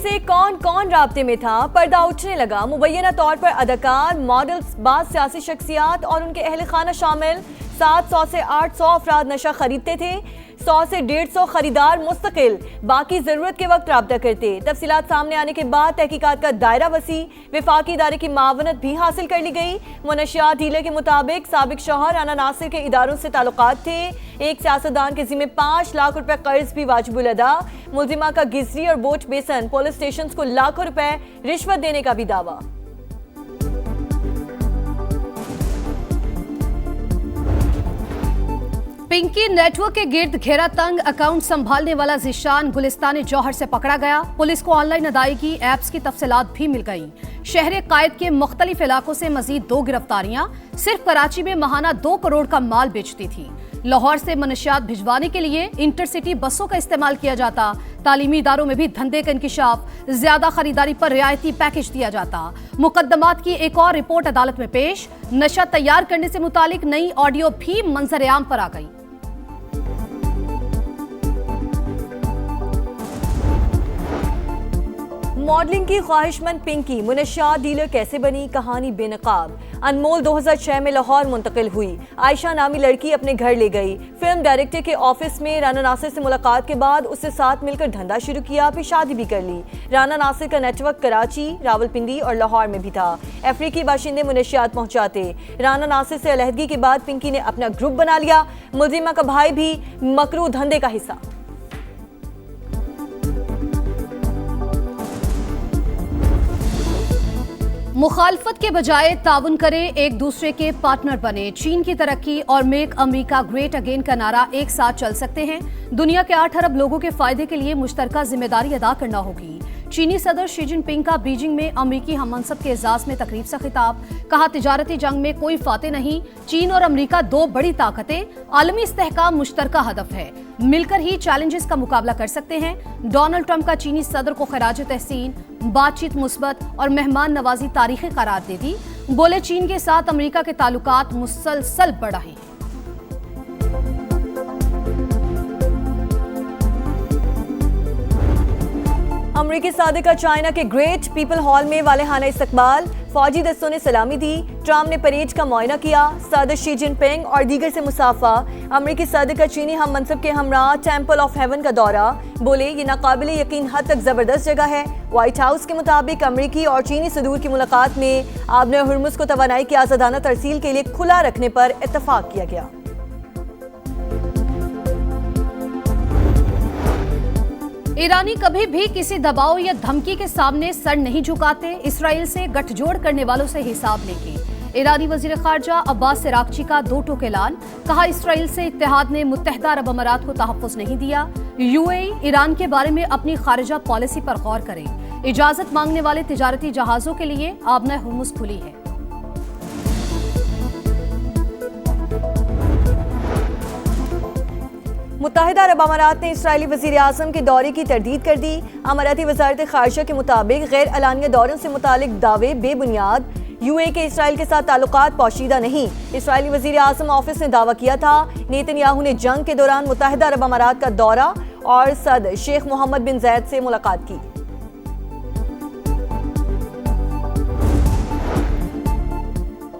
से कौन कौन राब्ते में था, पर्दा उठने लगा। मुबैना तौर पर अदाकार, मॉडल्स, बाज़ सियासी शख्सियात और उनके अहल खाना शामिल 700 से 800 अफराद नशा खरीदते थे। 100 से 150 खरीदार मुस्तकिल बाकी जरूरत के वक्त राब्ता करते। तफसीलात सामने आने के बाद तहकीकात का दायरा वसी, वफाकी इदारे की मावनत भी हासिल कर ली गई। मुनशियात डीलर के मुताबिक साबिक शौहर राना नासिर के इदारों से ताल्लुकात थे। एक सियासतदान के जिम्मे 5 लाख रुपए कर्ज भी वाजिबुल अदा। मुलजिमा का गिजरी और बोट बेसन पुलिस स्टेशन को लाखों रुपए रिश्वत देने का भी दावा। पिंकी नेटवर्क के गिर्द घेरा तंग अकाउंट संभालने वाला जिशान गुलिस्तान जौहर से पकड़ा गया। पुलिस को ऑनलाइन अदायगी ऐप्स की तफसीलात भी मिल गई। शहर कायद के मुख्तलिफ इलाकों से मजीद 2 गिरफ्तारियां। सिर्फ कराची में माहाना 2 करोड़ का माल बेचती थी। लाहौर से मनशियात भिजवाने के लिए इंटरसिटी बसों का इस्तेमाल किया जाता। तालीमी इदारों में भी धंधे का इंकिशाफ, ज्यादा खरीदारी पर रियायती पैकेज दिया जाता। मुकदमात की एक और रिपोर्ट अदालत में पेश। नशा तैयार करने से मुतालिक नई ऑडियो भी मंजर आम पर आ गई। मॉडलिंग की ख्वाहिशमंद पिंकी मुनशियात डीलर कैसे बनी, कहानी बेनकाब। अनमोल 2006 में लाहौर मुंतकिल हुई। आयशा नामी लड़की अपने घर ले गई। फिल्म डायरेक्टर के ऑफिस में राना नासिर से मुलाकात के बाद उससे साथ मिलकर धंधा शुरू किया, फिर शादी भी कर ली। राना नासिर का नेटवर्क कराची, रावलपिंडी और लाहौर में भी था। अफ्रीकी बाशिंदे मुनशियात पहुंचाते। राना नासिर से अलहदगी के बाद पिंकी ने अपना ग्रुप बना लिया। मुलजिमा का भाई भी मकरू धंधे का हिस्सा। मुखालफत के बजाय ताउन करें, एक दूसरे के पार्टनर बने। चीन की तरक्की और मेक अमेरिका ग्रेट अगेन का नारा एक साथ चल सकते हैं। दुनिया के 8 अरब लोगों के फायदे के लिए मुश्तरका जिम्मेदारी अदा करना होगी। चीनी सदर शी जिनपिंग का बीजिंग में अमेरिकी हममनसब के एजाज में तकरीब से खिताब। कहा, तिजारती जंग में कोई फाते नहीं। चीन और अमेरिका 2 बड़ी ताकतें, आलमी इस्तेहकाम मुश्तरका हदफ है। मिलकर ही चैलेंजेस का मुकाबला कर सकते हैं। डोनाल्ड ट्रंप का चीनी सदर को खराज तहसीन, बातचीत मुस्बत और मेहमान नवाजी तारीखी करार दे दी। बोले, चीन के साथ अमेरिका के ताल्लुकात मुसलसल बढ़ रहे हैं। अमरीकी सादिक का चाइना के ग्रेट पीपल हॉल में वालेहाना इस्तकबाल। फौजी दस्तों ने सलामी दी। ट्रंप ने परेड का मुआयना किया। सदर शी जिनपिंग और दीगर से मुसाफा। अमरीकी सादिक का चीनी हम मनसब के हमरा टेम्पल ऑफ हेवन का दौरा। बोले, ये नाकाबिले यकीन हद तक जबरदस्त जगह है। व्हाइट हाउस के मुताबिक अमरीकी और चीनी सदूर की मुलाकात में आबने हुर्मुज को तवानाई की आजादाना तरसील के लिए खुला रखने पर इत्तफाक किया गया। ईरानी कभी भी किसी दबाव या धमकी के सामने सर नहीं झुकाते। इसराइल से गठजोड़ करने वालों से हिसाब लेंगे। ईरानी वजीर खारजा अब्बास सिरागची का 2 टूक ऐलान। कहा, इसराइल से इत्तेहाद ने मुत्तहिदा अरब अमारात को तहफ़्फ़ुज़ नहीं दिया। यूएई ईरान के बारे में अपनी खारिजा पॉलिसी पर गौर करे। इजाजत मांगने वाले तिजारती जहाजों के लिए आबना हुर्मुज़ खुली है। मुत्तहिदा अरब अमारात ने इसराइली वज़ीर आज़म के दौरे की तरदीद कर दी। अमाराती वज़ारत ख़ारिजा के मुताबिक गैर अलानिया दौरों से मुतालिक दावे बेबुनियाद। यूए के इसराइल के साथ ताल्लुकात पोशीदा नहीं। इसराइली वज़ीर आज़म ऑफिस ने दावा किया था नेतन्याहू ने जंग के दौरान मुत्तहिदा अरब अमारात का दौरा और सदर शेख मोहम्मद बिन ज़ायद से मुलाकात की।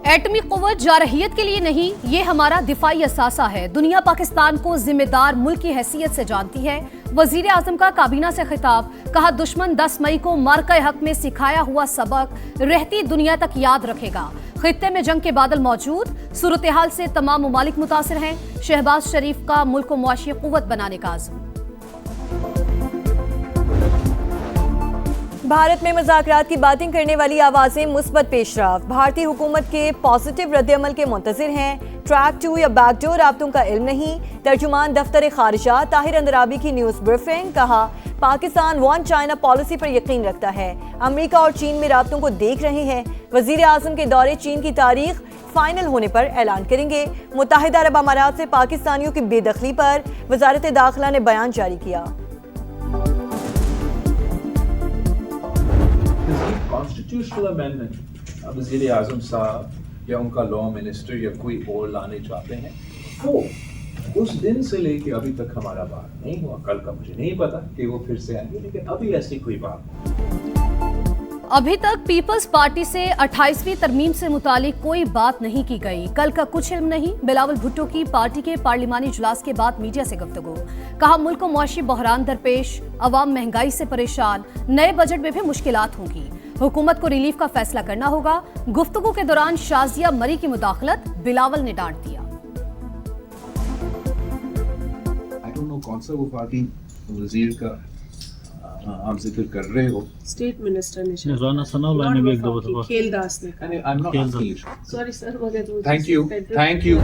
एटमी कुव्वत जारहियत के लिए नहीं, ये हमारा दिफाई असासा है। दुनिया पाकिस्तान को जिम्मेदार मुल्क की हैसियत से जानती है। वजीर आजम का काबीना से खिताब। कहा, दुश्मन 10 मई को मार्का हक में सिखाया हुआ सबक रहती दुनिया तक याद रखेगा। खित्ते में जंग के बादल मौजूद। सूरत हाल से तमाम ममालिक मुतासिर हैं। शहबाज शरीफ का मुल्क को मुआशी कुव्वत बनाने का आज़म। भारत में मुज़ाकरात की बातें करने वाली आवाज़ें मुस्बत पेशरफ। भारतीय हुकूमत के पॉजिटिव रद्द-ए-अमल के मुंतज़िर हैं। ट्रैक 2 या बैकडोर राब्तों का इल्म नहीं। तर्जुमान दफ्तर खारिजा ताहिर अंदराबी की न्यूज़ ब्रीफिंग। कहा, पाकिस्तान वन चाइना पॉलिसी पर यकीन रखता है। अमेरिका और चीन में राब्तों को देख रहे हैं। वज़ीर आज़म के दौरे चीन की तारीख फाइनल होने पर ऐलान करेंगे। मुत्तहिदा अरब अमारात से पाकिस्तानियों की बेदखली पर वज़ारत दाखिला ने बयान जारी किया। कॉन्स्टिट्यूशनल अमेंडमेंट वज़ीर आज़म साहब या उनका लॉ मिनिस्टर या कोई और लाने चाहते हैं, वो उस दिन से लेके अभी तक हमारा बात नहीं हुआ। कल का मुझे नहीं पता कि वो फिर से आएंगे, लेकिन अभी ऐसी कोई बात नहीं। अभी तक पीपल्स पार्टी से 28वीं तरमीम से मुतालिक कोई बात नहीं की गई। कल का कुछ इल्म नहीं। बिलावल भुट्टो की पार्टी के पार्लिमानी इजलास के बाद मीडिया से गुफ्तगू। कहा मुल्क को मुआशी बहरान दरपेश, अवाम महंगाई से परेशान, नए बजट में भी मुश्किलात होंगी, हुकूमत को रिलीफ का फैसला करना होगा। गुफ्तगू के दौरान शाजिया मरी की मुदाखलत बिलावल ने डांट दिया। आई डोंट नो कौन सा वो पार्टी वजीर का आप जिक्र कर रहे हो। स्टेट मिनिस्टर ने राना सनाउल्लाह ने भी एक दो दफा खेलदास ने I am not asking you. Sorry sir, thank you.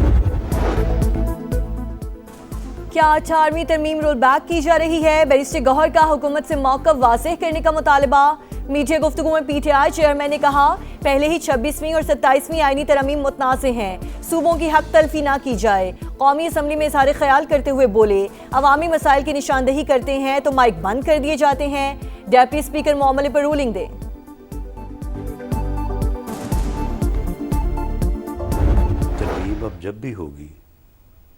क्या 18वीं तरमीम रोल बैक की जा रही है? बैरिस्टर गौहर का हुकूमत से मौक़िफ़ वाज़ेह करने का मुतालबा। मीडिया गुफ्तगू में पीटीआई चेयरमैन ने कहा पहले ही 26वीं और 27वीं आईनी तरमीम मुतनाज़ हैं, सूबों की हक तलफी ना की जाए। कौमी असम्बली में इज़हार ख्याल करते हुए बोले अवामी मसाइल की निशानदही करते हैं तो माइक बंद कर दिए जाते हैं। डेप्टी स्पीकर मामले पर रूलिंग दे। तरमीम अब जब भी होगी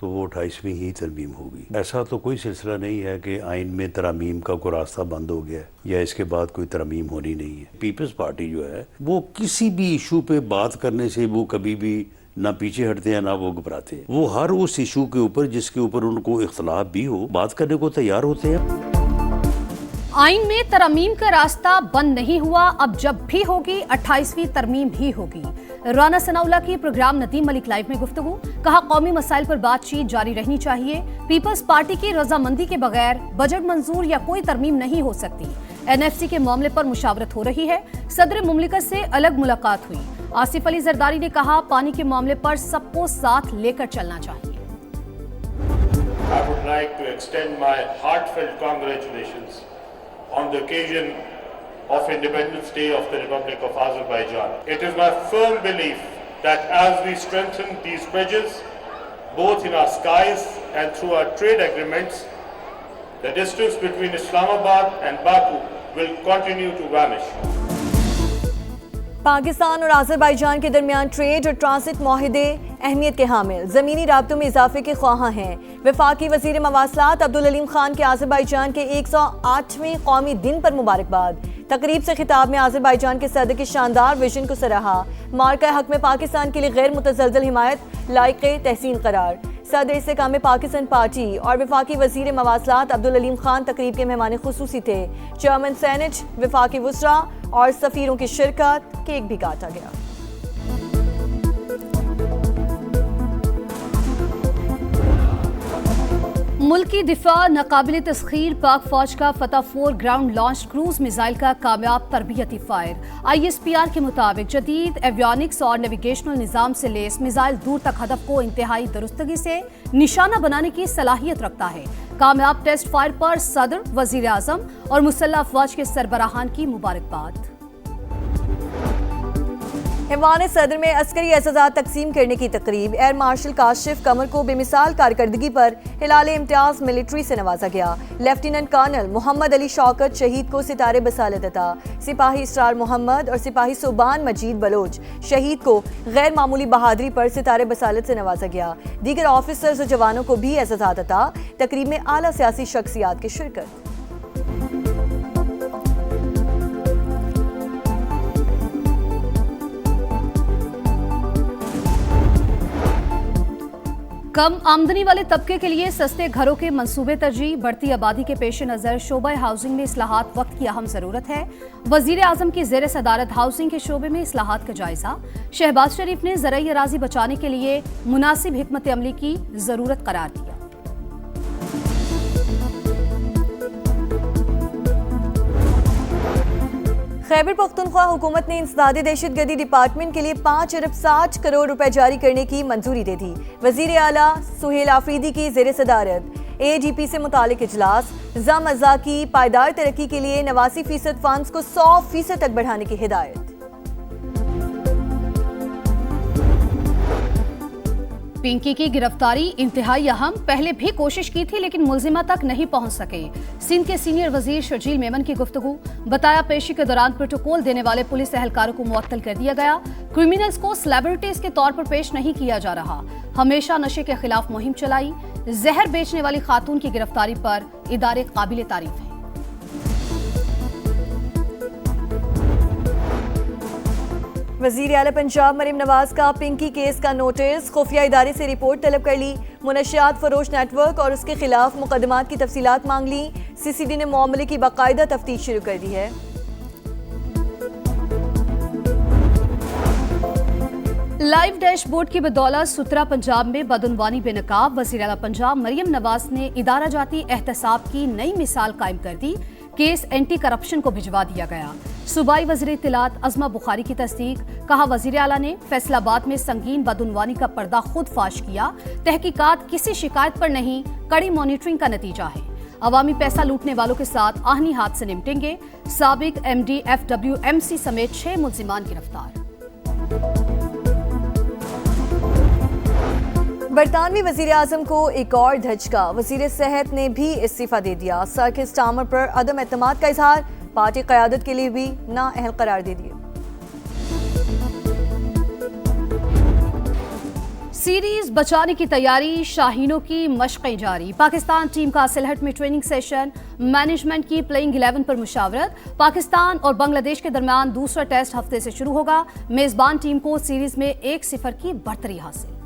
तो वो 28वीं ही तरमीम होगी। ऐसा तो कोई सिलसिला नहीं है कि आइन में तरमीम का कोई रास्ता बंद हो गया है या इसके बाद कोई तरमीम होनी नहीं है। पीपल्स पार्टी जो है वो किसी भी इशू पे बात करने से वो कभी भी ना पीछे हटते हैं ना वो घबराते हैं। वो हर उस इशू के ऊपर जिसके ऊपर उनको इख्तलाफ भी हो बात करने को तैयार होते हैं। आइन में तरमीम का रास्ता बंद नहीं हुआ, अब जब भी होगी 28वीं तरमीम ही होगी। राना सनाउल्लाह की प्रोग्राम नदीम मलिक लाइव में गुफ्तगू। कहा कौमी मसाइल पर बातचीत जारी रहनी चाहिए। पीपल्स पार्टी की रजामंदी के बगैर बजट मंजूर या कोई तरमीम नहीं हो सकती। एनएफसी के मामले पर मुशावरत हो रही है। सदर मुमलिकत से अलग मुलाकात हुई। आसिफ अली जरदारी ने कहा पानी के मामले पर सबको साथ लेकर चलना चाहिए। I would like to extend my heartfelt congratulations on the occasion of Independence Day of the Republic of Azerbaijan. It is my firm belief that as we strengthen these bridges, both in our skies and through our trade agreements, the distance between Islamabad and Baku will continue to vanish. Pakistan और Azerbaijan के दरमियान trade और transit माहिदे अहमियत के हामिल, ज़मीनी राब्तों में इजाफे के ख्वाहां हैं। वफाकी वज़ीर मवासलात अब्दुल अलीम खान के आज़रबाईजान के 108वें कौमी दिन पर मुबारकबाद। तकरीब से खिताब में आज़रबाईजान के सदर के शानदार विजन को सराहा। मार्का हक में पाकिस्तान के लिए गैर मुतज़लज़ल हिमायत लायक़े तहसीन करार। सदर इस्तेकाम पाकिस्तान पार्टी और वफाकी वज़ीर मवासलात अब्दुल अलीम खान तकरीब के मेहमान खुसूसी थे। चेयरमैन सेनेट, वफाकी वुज़रा और सफ़ीरों की शिरकत, केक भी काटा गया। मुल्की दिफा नाकाबिल तस्खीर पाक फौज का फतह 4 ग्राउंड लॉन्च क्रूज मिसाइल का कामयाब तरबियती फायर। ISPR के मुताबिक जदीद एवियोनिक्स और नेविगेशनल निज़ाम से लेस मिसाइल दूर तक हदफ को इंतहाई दुरुस्तगी से निशाना बनाने की सलाहियत रखता है। कामयाब टेस्ट फायर पर सदर, वजीर आजम और मुसल्लह अफवाज के सरबराहान की मुबारकबाद। हिवान सदर में अस्करी एजाज़ात तकसीम करने की तकरीब। एयर मार्शल काशिफ कमर को बेमिसाल कारकर्दगी पर हिलाल इम्तियाज मिलिट्री से नवाजा गया। लेफ्टिनेंट कर्नल मोहम्मद अली शौकत शहीद को सितारे बसालत अता। सिपाही इसरार मोहम्मद और सिपाही सुबान मजीद बलोच शहीद को गैर मामूली बहादुरी पर सितारे बसालत से नवाजा गया। दीगर ऑफिसर्स और जवानों को भी एजाज़ात अता। तकरीब में आला सियासी शख्सियात की शिरकत। कम आमदनी वाले तबके के लिए सस्ते घरों के मंसूबे तरजीह। बढ़ती आबादी के पेश नज़र शोबा हाउसिंग में इस्लाहात वक्त की अहम ज़रूरत है। वज़ीर आज़म की ज़ेर सदारत हाउसिंग के शोबे में इस्लाहात का जायज़ा। शहबाज शरीफ ने ज़राई अराज़ी बचाने के लिए मुनासिब हिकमत अमली की ज़रूरत करार दिया। खैबर पख्तूनख्वा हुकूमत ने इंसदादे दहशतगर्दी डिपार्टमेंट के लिए 5 अरब 60 करोड़ रुपए जारी करने की मंजूरी दे दी। वजीर आला सुहेल आफरीदी की ज़ेर सदारत AGP से मुतालिक इजलास। ज़म अज़ा की पायदार तरक्की के लिए 89% फंड्स को 100% तक बढ़ाने की हिदायत। पिंकी की गिरफ्तारी इंतहाई अहम। पहले भी कोशिश की थी लेकिन मुलजिमा तक नहीं पहुंच सके। सिंध के सीनियर वजीर शर्जील मेमन की गुफ्तगू। बताया पेशी के दौरान प्रोटोकॉल देने वाले पुलिस एहलकारों को मुअत्तल कर दिया गया। क्रिमिनल्स को सेलिब्रिटीज के तौर पर पेश नहीं किया जा रहा। हमेशा नशे के खिलाफ मुहिम चलाई। जहर बेचने वाली खातून की गिरफ्तारी पर इदारे काबिल तारीफ है। वजीर आला पंजाब मरीम नवाज का पिंकी केस का नोटिस। खुफिया इदारे से रिपोर्ट तलब कर ली। मुनशियात फरोश नेटवर्क और उसके खिलाफ मुकदमात की तफसीलात मांग ली। CCD ने मामले की बाकायदा तफ्तीश शुरू कर दी है। लाइव डैशबोर्ड की बदौलत सुतरा पंजाब में बदउनवानी बेनकाब। वजीर आला पंजाब मरियम नवाज ने इदारा जाती एहतसाब की नई मिसाल कायम कर दी। केस एंटी करप्शन को भिजवा दिया गया। सूबाई वज़ीर इत्तलात अज़मा बुखारी की तस्दीक। कहा वज़ीर आला ने फैसलाबाद में संगीन बदउनवानी का पर्दा खुद फाश किया। तहकीकात किसी शिकायत पर नहीं, कड़ी मॉनिटरिंग का नतीजा है। अवामी पैसा लूटने वालों के साथ आहनी हाथ से निपटेंगे। साबिक MD FWMC समेत 6 मुल्जिमान गिरफ्तार। बरतानवी वजीर आजम को एक और धचका। वजीर सेहत ने भी इस्तीफा दे दिया। सर के स्टामर पर अदम एतमाद का इजहार। पार्टी क़यादत के लिए भी नाअहल करार दे दिए। सीरीज बचाने की तैयारी। शाहीनों की मशक़ें जारी। पाकिस्तान टीम का सिलहट में ट्रेनिंग सेशन। मैनेजमेंट की प्लेइंग 11 पर मुशावरत। पाकिस्तान और बांग्लादेश के दरमियान दूसरा टेस्ट हफ्ते से शुरू होगा। मेजबान टीम को सीरीज में 1-0 की बढ़तरी हासिल।